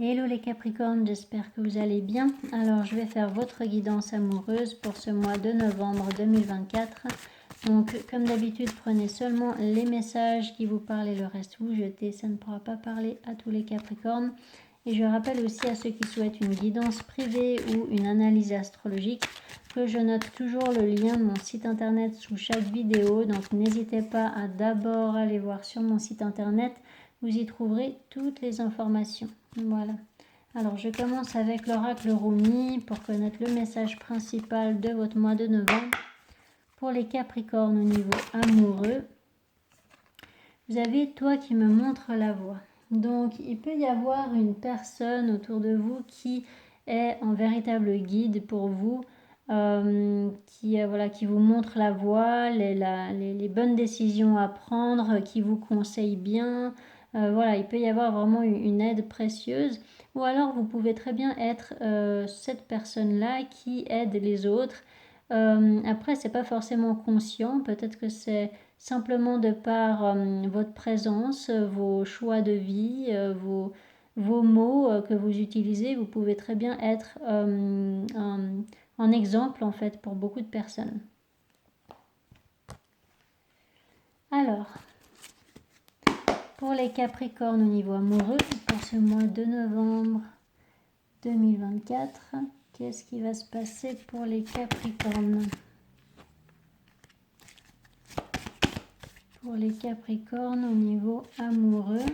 Hello les Capricornes, j'espère que vous allez bien. Alors je vais faire votre guidance amoureuse pour ce mois de novembre 2024. Donc comme d'habitude, prenez seulement les messages qui vous parlent et le reste vous jetez. Ça ne pourra pas parler à tous les Capricornes. Et je rappelle aussi à ceux qui souhaitent une guidance privée ou une analyse astrologique que je note toujours le lien de mon site internet sous chaque vidéo. Donc n'hésitez pas à d'abord aller voir sur mon site internet. Vous y trouverez toutes les informations. Voilà. Alors je commence avec l'oracle Rumi pour connaître le message principal de votre mois de novembre. Pour les Capricornes au niveau amoureux, vous avez toi qui me montre la voie. Donc il peut y avoir une personne autour de vous qui est un véritable guide pour vous, qui vous montre la voie, les bonnes décisions à prendre, qui vous conseille bien. Voilà, il peut y avoir vraiment une aide précieuse. Ou alors vous pouvez très bien être cette personne-là qui aide les autres. Après, c'est pas forcément conscient. Peut-être que c'est simplement de par votre présence, vos choix de vie, vos mots que vous utilisez. Vous pouvez très bien être un exemple en fait pour beaucoup de personnes. Alors, pour les Capricornes au niveau amoureux, pour ce mois de novembre 2024, qu'est-ce qui va se passer pour les Capricornes ? Pour les Capricornes au niveau amoureux.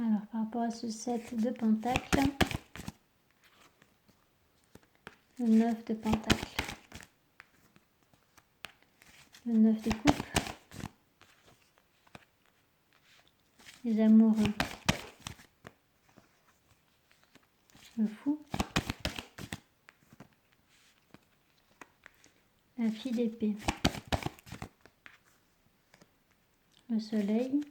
Alors, par rapport à ce 7 de Pentacles, le 9 de Pentacles, le 9 de Coupe, les amoureux, le Fou, la Fille d'épée, le Soleil,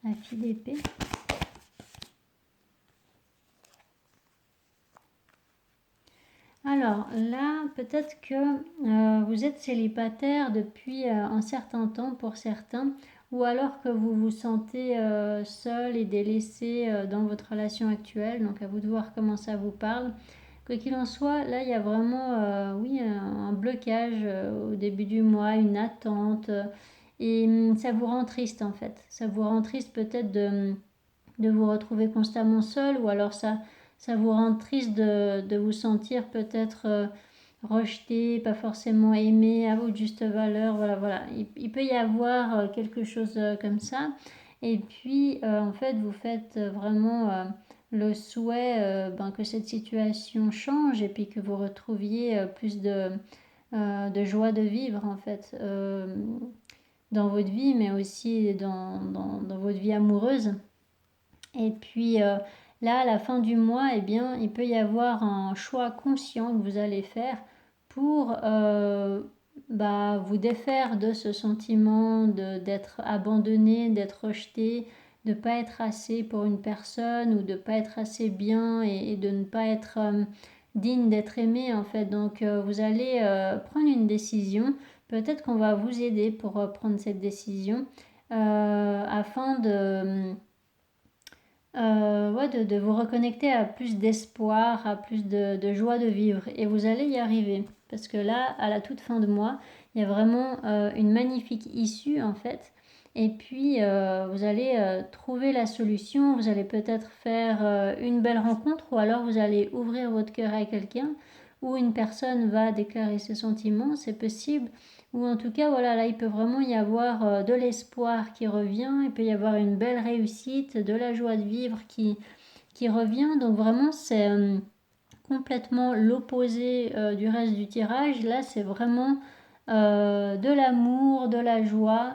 la Fille d'épée, alors là, peut-être que vous êtes célibataire depuis un certain temps pour certains, ou alors que vous vous sentez seul et délaissé dans votre relation actuelle, donc à vous de voir comment ça vous parle. Quoi qu'il en soit, là il y a vraiment un blocage au début du mois, une attente, et ça vous rend triste en fait. Ça vous rend triste peut-être de vous retrouver constamment seul, ou alors ça vous rend triste de vous sentir peut-être rejeté, pas forcément aimé à votre juste valeur. Voilà. Il peut y avoir quelque chose comme ça. Et puis, en fait, vous faites vraiment le souhait que cette situation change et puis que vous retrouviez plus de joie de vivre, en fait, dans votre vie, mais aussi dans votre vie amoureuse. Et puis là, à la fin du mois, eh bien, il peut y avoir un choix conscient que vous allez faire pour vous défaire de ce sentiment d'être abandonné, d'être rejeté, de ne pas être assez pour une personne ou de ne pas être assez bien et de ne pas être digne d'être aimé en fait. Donc vous allez prendre une décision. Peut-être qu'on va vous aider pour prendre cette décision afin de vous reconnecter à plus d'espoir, à plus de joie de vivre. Et vous allez y arriver. Parce que là, à la toute fin de mois, il y a vraiment une magnifique issue en fait. Et puis, vous allez trouver la solution. Vous allez peut-être faire une belle rencontre, ou alors vous allez ouvrir votre cœur à quelqu'un, ou une personne va déclarer ses sentiments, c'est possible. Ou en tout cas, voilà, là, il peut vraiment y avoir de l'espoir qui revient, il peut y avoir une belle réussite, de la joie de vivre qui revient. Donc vraiment, c'est complètement l'opposé du reste du tirage. Là, c'est vraiment de l'amour, de la joie,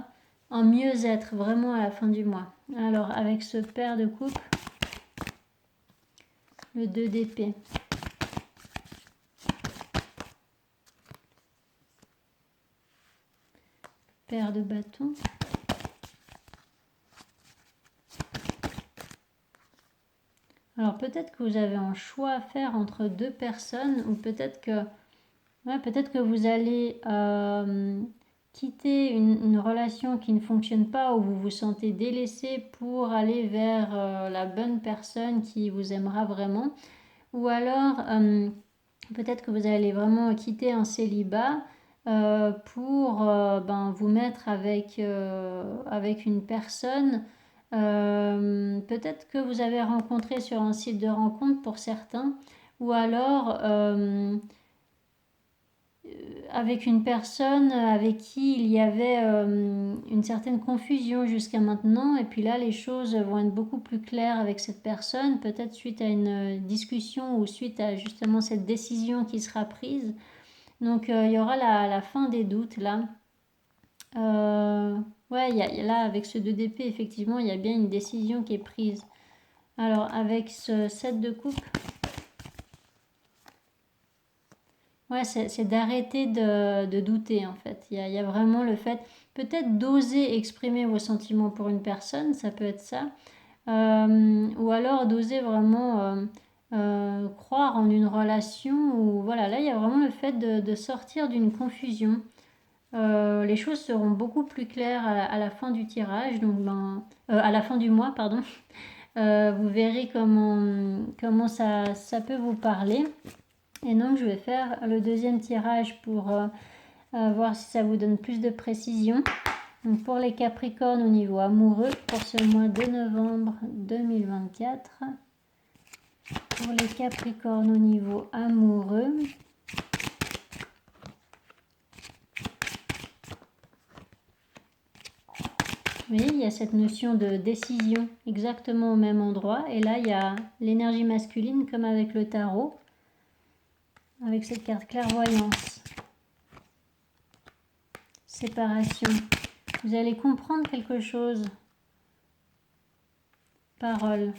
un mieux-être vraiment à la fin du mois. Alors, avec ce paire de coupe, le 2 d'épée. Paire de bâtons. Alors peut-être que vous avez un choix à faire entre deux personnes, ou peut-être que Ouais, peut-être que vous allez quitter une relation qui ne fonctionne pas, où vous vous sentez délaissé, pour aller vers la bonne personne qui vous aimera vraiment. Ou alors, peut-être que vous allez vraiment quitter un célibat pour vous mettre avec une personne. Peut-être que vous avez rencontré sur un site de rencontre pour certains, ou alors avec une personne avec qui il y avait une certaine confusion jusqu'à maintenant, et puis là les choses vont être beaucoup plus claires avec cette personne, peut-être suite à une discussion ou suite à justement cette décision qui sera prise. Donc il y aura la fin des doutes là. Ouais, là avec ce 2 d'épée, effectivement, il y a bien une décision qui est prise. Alors avec ce 7 de coupe, ouais, c'est d'arrêter de douter en fait. Il y a vraiment le fait, peut-être d'oser exprimer vos sentiments pour une personne, ça peut être ça. Ou alors d'oser vraiment croire en une relation. Ou voilà, là il y a vraiment le fait de sortir d'une confusion. Les choses seront beaucoup plus claires à la fin du tirage, donc à la fin du mois, pardon. Vous verrez comment ça peut vous parler. Et donc je vais faire le deuxième tirage pour voir si ça vous donne plus de précision. Donc pour les Capricornes au niveau amoureux pour ce mois de novembre 2024. Pour les Capricornes au niveau amoureux. Vous voyez, il y a cette notion de décision exactement au même endroit. Et là, il y a l'énergie masculine comme avec le tarot, avec cette carte clairvoyance. Séparation. Vous allez comprendre quelque chose. Parole.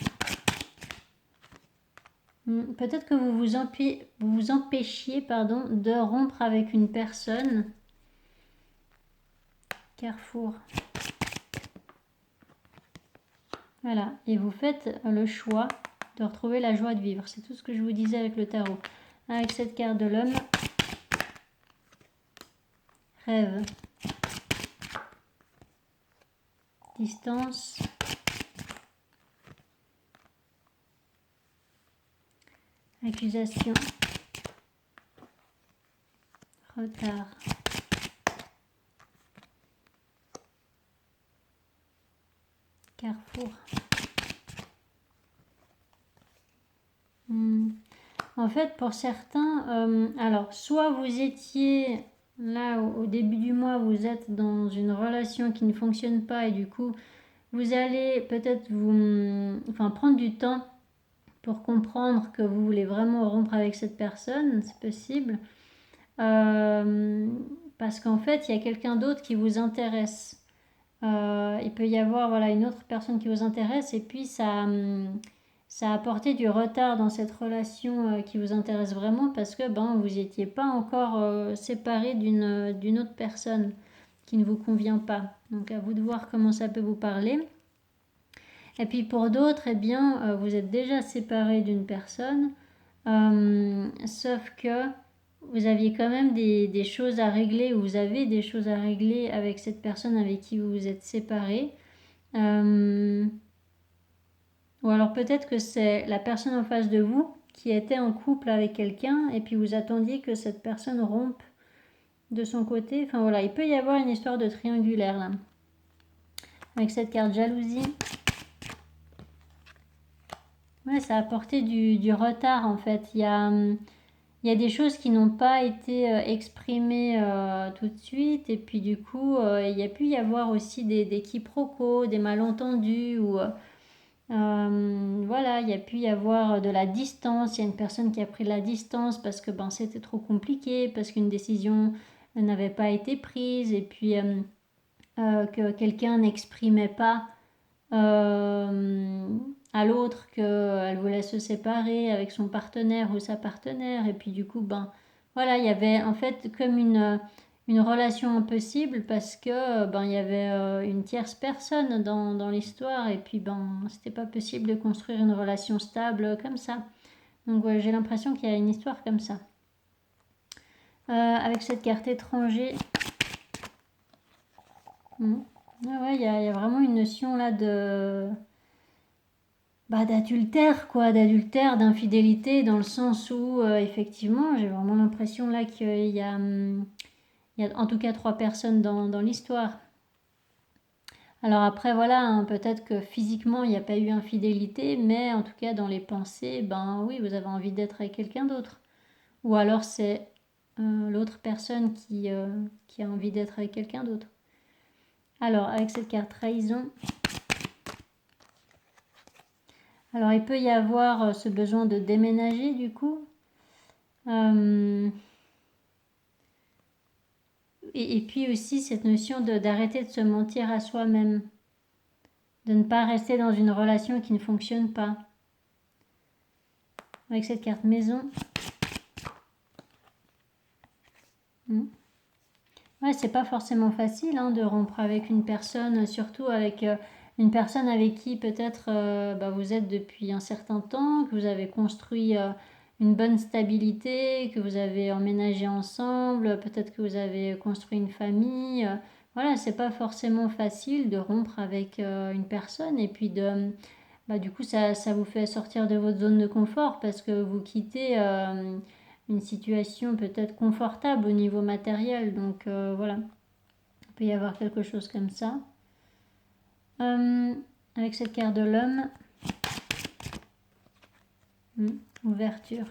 Peut-être que vous vous empêchiez de rompre avec une personne. Carrefour. Voilà, et vous faites le choix de retrouver la joie de vivre. C'est tout ce que je vous disais avec le tarot. Avec cette carte de l'homme, rêve, distance, accusation, retard, carrefour. En fait, pour certains, alors soit vous étiez là au début du mois, vous êtes dans une relation qui ne fonctionne pas et du coup, vous allez peut-être prendre du temps pour comprendre que vous voulez vraiment rompre avec cette personne, c'est possible. Parce qu'en fait, il y a quelqu'un d'autre qui vous intéresse. Il peut y avoir une autre personne qui vous intéresse et puis ça a apporté du retard dans cette relation qui vous intéresse vraiment parce que vous n'étiez pas encore séparé d'une autre personne qui ne vous convient pas. Donc à vous de voir comment ça peut vous parler. Et puis pour d'autres, vous êtes déjà séparé d'une personne, sauf que vous aviez quand même des choses à régler, ou vous avez des choses à régler avec cette personne avec qui vous vous êtes séparé. Ou alors peut-être que c'est la personne en face de vous qui était en couple avec quelqu'un et puis vous attendiez que cette personne rompe de son côté. Enfin voilà, il peut y avoir une histoire de triangulaire là. Avec cette carte jalousie. Ouais, ça a apporté du retard en fait. Il y a des choses qui n'ont pas été exprimées tout de suite et puis du coup il y a pu y avoir aussi des quiproquos, des malentendus ou voilà, il y a pu y avoir de la distance. Il y a une personne qui a pris de la distance parce que c'était trop compliqué, parce qu'une décision n'avait pas été prise et puis que quelqu'un n'exprimait pas à l'autre qu'elle voulait se séparer avec son partenaire ou sa partenaire et puis du coup voilà, il y avait en fait comme une relation impossible parce que il y avait une tierce personne dans l'histoire et puis c'était pas possible de construire une relation stable comme ça. Donc ouais, j'ai l'impression qu'il y a une histoire comme ça. Avec cette carte étranger. Ah ouais, il y a vraiment une notion là de d'adultère, quoi, d'adultère, d'infidélité, dans le sens où effectivement j'ai vraiment l'impression là qu'il y a, il y a en tout cas 3 personnes dans l'histoire. Alors après voilà, hein, peut-être que physiquement il n'y a pas eu infidélité, mais en tout cas dans les pensées, ben oui, vous avez envie d'être avec quelqu'un d'autre. Ou alors c'est l'autre personne qui a envie d'être avec quelqu'un d'autre. Alors avec cette carte trahison, alors il peut y avoir ce besoin de déménager du coup. Et puis aussi cette notion d'arrêter de se mentir à soi-même, de ne pas rester dans une relation qui ne fonctionne pas. Avec cette carte maison. Ouais, c'est pas forcément facile hein, de rompre avec une personne, surtout avec une personne avec qui peut-être vous êtes depuis un certain temps, que vous avez construit une bonne stabilité, que vous avez emménagé ensemble, peut-être que vous avez construit une famille. Voilà, c'est pas forcément facile de rompre avec une personne et puis du coup ça vous fait sortir de votre zone de confort parce que vous quittez une situation peut-être confortable au niveau matériel. Donc voilà, il peut y avoir quelque chose comme ça. Avec cette carte de l'homme, ouverture.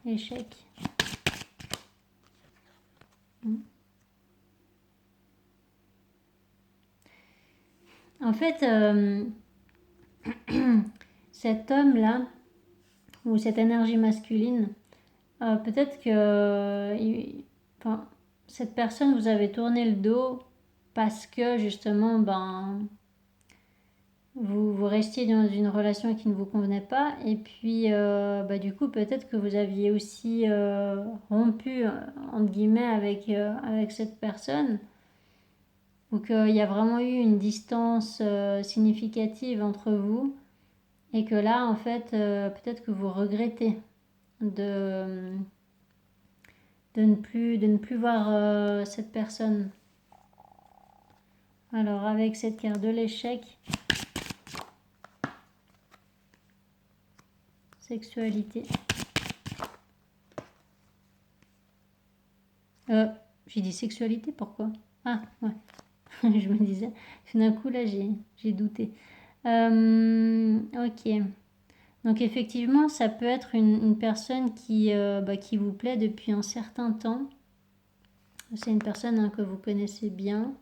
Échec. En fait, cet homme-là, ou cette énergie masculine, peut-être que cette personne, vous avez tourné le dos parce que justement, vous restiez dans une relation qui ne vous convenait pas. Et puis, du coup, peut-être que vous aviez aussi rompu, entre guillemets, avec cette personne. Ou qu'il y a vraiment eu une distance significative entre vous. Et que là, en fait, peut-être que vous regrettez de ne plus voir cette personne. Alors, avec cette carte de l'échec, sexualité. J'ai dit sexualité, pourquoi? Ah, ouais. Je me disais, tout d'un coup, là, j'ai douté. Ok. Donc, effectivement, ça peut être une personne qui vous plaît depuis un certain temps. C'est une personne que vous connaissez bien.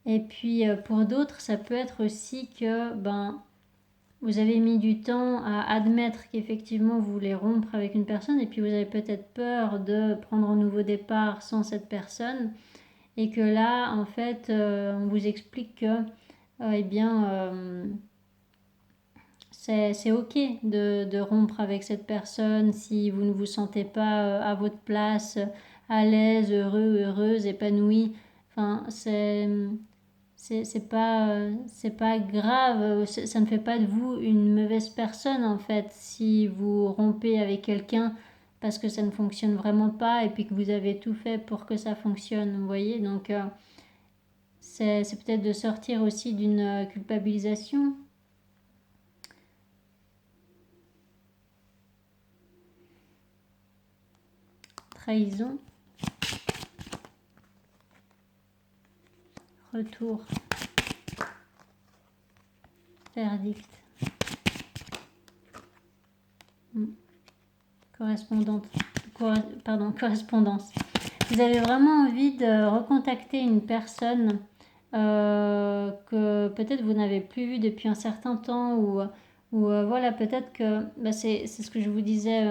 Et puis, pour d'autres, ça peut être aussi que, vous avez mis du temps à admettre qu'effectivement vous voulez rompre avec une personne et puis vous avez peut-être peur de prendre un nouveau départ sans cette personne et que là en fait on vous explique que c'est ok de rompre avec cette personne si vous ne vous sentez pas à votre place, à l'aise, heureux, heureuse, épanoui. Enfin, c'est pas grave, ça ne fait pas de vous une mauvaise personne en fait si vous rompez avec quelqu'un parce que ça ne fonctionne vraiment pas et puis que vous avez tout fait pour que ça fonctionne, vous voyez. Donc c'est peut-être de sortir aussi d'une culpabilisation. Trahison. Retour. Verdict. Correspondance. Vous avez vraiment envie de recontacter une personne que peut-être vous n'avez plus vue depuis un certain temps ou voilà, peut-être que c'est ce que je vous disais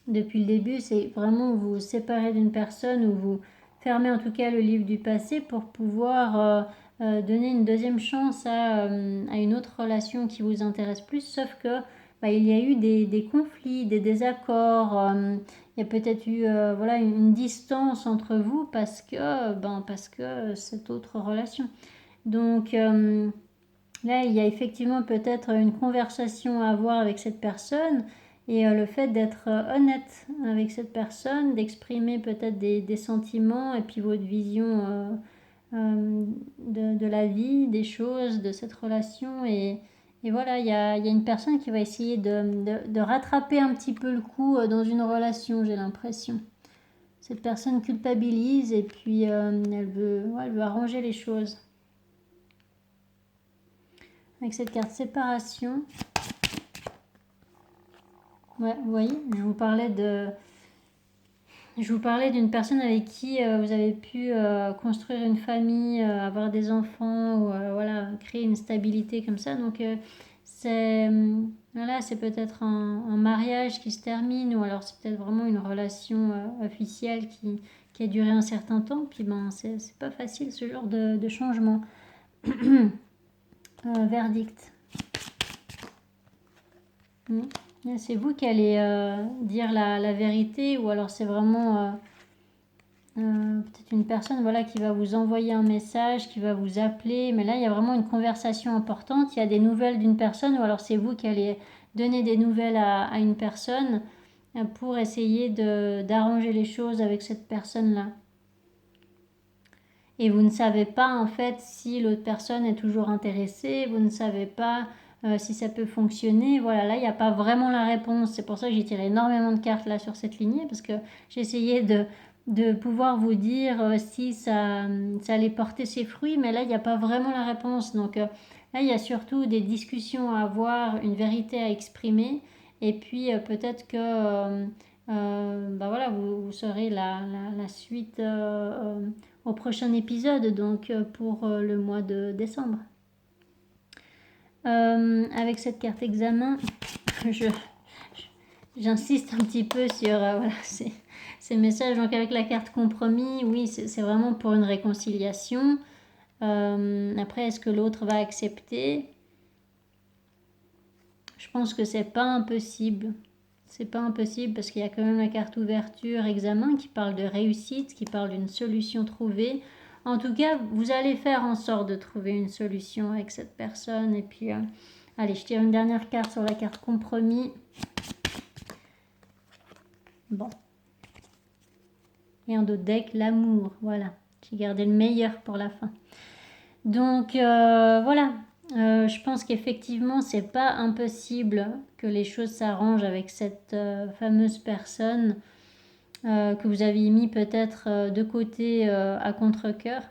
depuis le début, c'est vraiment vous séparer d'une personne ou vous fermer en tout cas le livre du passé pour pouvoir donner une deuxième chance à une autre relation qui vous intéresse plus, sauf que il y a eu des conflits, des désaccords, il y a peut-être eu voilà, une distance entre vous parce que cette autre relation. Donc Là, il y a effectivement peut-être une conversation à avoir avec cette personne et le fait d'être honnête avec cette personne, d'exprimer peut-être des sentiments et puis votre vision de la vie, des choses, de cette relation. Et voilà, il y a une personne qui va essayer de rattraper un petit peu le coup dans une relation, j'ai l'impression. Cette personne culpabilise et puis ouais, elle veut arranger les choses. Avec cette carte séparation, ouais, vous voyez, je vous parlais d'une personne avec qui vous avez pu construire une famille, avoir des enfants, ou voilà, créer une stabilité comme ça. Donc voilà, c'est peut-être un mariage qui se termine, ou alors c'est peut-être vraiment une relation officielle qui a duré un certain temps. Puis ben, c'est pas facile ce genre de changement. Verdict. C'est vous qui allez dire la vérité, ou alors c'est vraiment peut-être une personne voilà, qui va vous envoyer un message, qui va vous appeler. Mais là, il y a vraiment une conversation importante. Il y a des nouvelles d'une personne, ou alors c'est vous qui allez donner des nouvelles à une personne pour essayer d'arranger les choses avec cette personne-là. Et vous ne savez pas en fait si l'autre personne est toujours intéressée, vous ne savez pas si ça peut fonctionner. Voilà, là, il n'y a pas vraiment la réponse. C'est pour ça que j'ai tiré énormément de cartes là sur cette lignée, parce que j'ai essayé de pouvoir vous dire si ça allait porter ses fruits, mais là, il n'y a pas vraiment la réponse. Donc là, il y a surtout des discussions à avoir, une vérité à exprimer, et puis peut-être que bah voilà, vous saurez la suite au prochain épisode, donc pour le mois de décembre. Avec cette carte examen, j'insiste un petit peu sur voilà, ces messages. Donc avec la carte compromis, oui, c'est vraiment pour une réconciliation. Après, est-ce que l'autre va accepter? Je pense que c'est pas impossible. C'est pas impossible parce qu'il y a quand même la carte ouverture, examen qui parle de réussite, qui parle d'une solution trouvée. En tout cas, vous allez faire en sorte de trouver une solution avec cette personne. Et puis, allez, je tire une dernière carte sur la carte compromis. Bon. Et en d'autres deck, l'amour. Voilà. J'ai gardé le meilleur pour la fin. Donc, voilà. Je pense qu'effectivement, c'est pas impossible que les choses s'arrangent avec cette fameuse personne que vous aviez mis peut-être de côté à contre-cœur.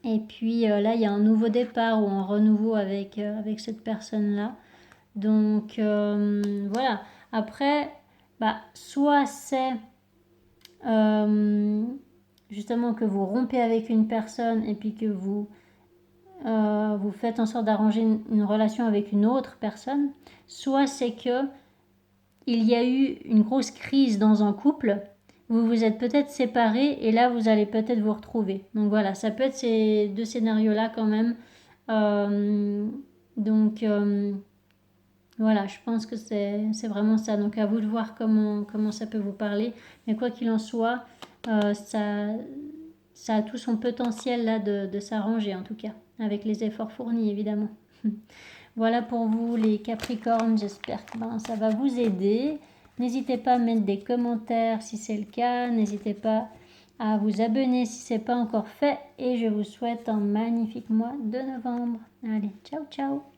Et puis là, il y a un nouveau départ ou un renouveau avec cette personne-là. Donc voilà. Après, bah, soit c'est justement que vous rompez avec une personne et puis que vous faites en sorte d'arranger une relation avec une autre personne, soit c'est que il y a eu une grosse crise dans un couple, vous vous êtes peut-être séparés et là vous allez peut-être vous retrouver. Donc voilà, ça peut être ces deux scénarios-là quand même. Donc voilà, je pense que c'est vraiment ça. Donc à vous de voir comment ça peut vous parler. Mais quoi qu'il en soit, ça a tout son potentiel là de s'arranger en tout cas, avec les efforts fournis évidemment. Voilà pour vous les Capricornes, j'espère que ça va vous aider. N'hésitez pas à mettre des commentaires si c'est le cas, n'hésitez pas à vous abonner si ce n'est pas encore fait et je vous souhaite un magnifique mois de novembre. Allez, ciao ciao.